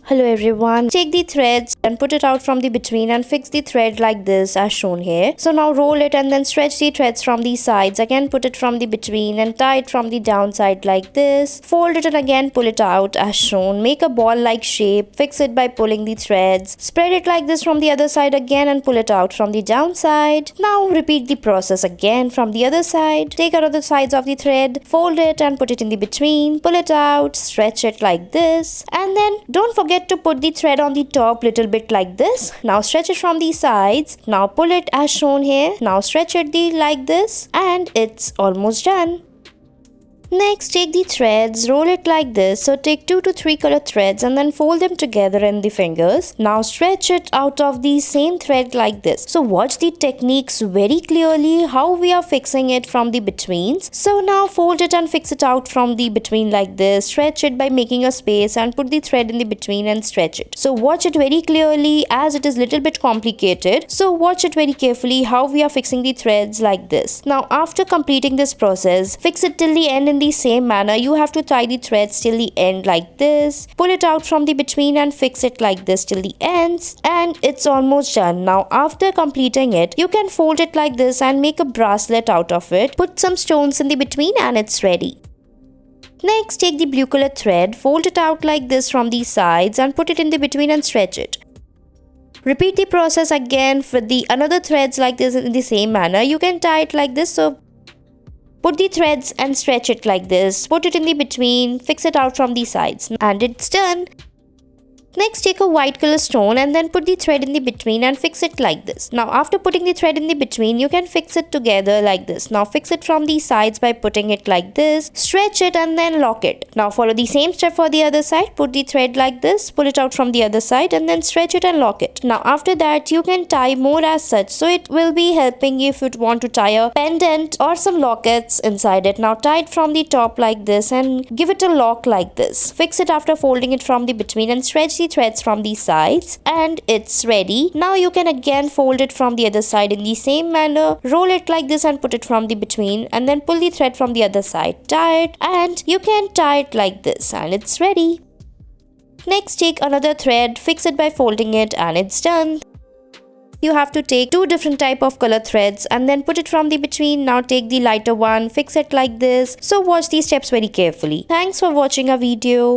Hello everyone, take the threads and put it out from the between and fix the thread like this as shown here. So now roll it and then stretch the threads from the sides. Again put it from the between and tie it from the downside like this. Fold it and again pull it out as shown. Make a ball like shape, fix it by pulling the threads. Spread it like this from the other side again and pull it out from the downside. Now repeat the process again from the other side. Take another sides of the thread, fold it and put it in the between. Pull it out, stretch it like this, and then don't forget to put the thread on the top little bit like this. Now stretch it from the sides. Now pull it as shown here. Now stretch it like this, and it's almost done. Next, take the threads, roll it like this. So take 2 to 3 color threads and then fold them together in the fingers. Now stretch it out of the same thread like this. So watch the techniques very clearly how we are fixing it from the betweens. So now fold it and fix it out from the between like this. Stretch it by making a space and put the thread in the between and stretch it. So watch it very clearly as it is little bit complicated. So watch it very carefully how we are fixing the threads like this. Now after completing this process, fix it till the end in the same manner. You have to tie the threads till the end like this. Pull it out from the between and fix it like this till the ends, and it's almost done. Now after completing it, you can fold it like this and make a bracelet out of it. Put some stones in the between and it's ready. Next, take the blue color thread, fold it out like this from the sides and put it in the between and stretch it. Repeat the process again with the another threads like this in the same manner. You can tie it like this. So put the threads and stretch it like this. Put it in the between, fix it out from the sides, and it's done. Next, take a white color stone and then put the thread in the between and fix it like this. Now after putting the thread in the between, you can fix it together like this. Now fix it from the sides by putting it like this. Stretch it and then lock it. Now follow the same step for the other side. Put the thread like this, pull it out from the other side and then stretch it and lock it. Now after that, you can tie more as such. So it will be helping you if you want to tie a pendant or some lockets inside it. Now tie it from the top like this and give it a lock like this. Fix it after folding it from the between and stretch the threads from the sides, and it's ready. Now you can again fold it from the other side in the same manner. Roll it like this and put it from the between and then pull the thread from the other side. Tie it and you can tie it like this, and it's ready. Next, take another thread, fix it by folding it, and it's done. You have to take 2 different type of color threads and then put it from the between. Now take the lighter one, fix it like this. So watch these steps very carefully. Thanks for watching our video.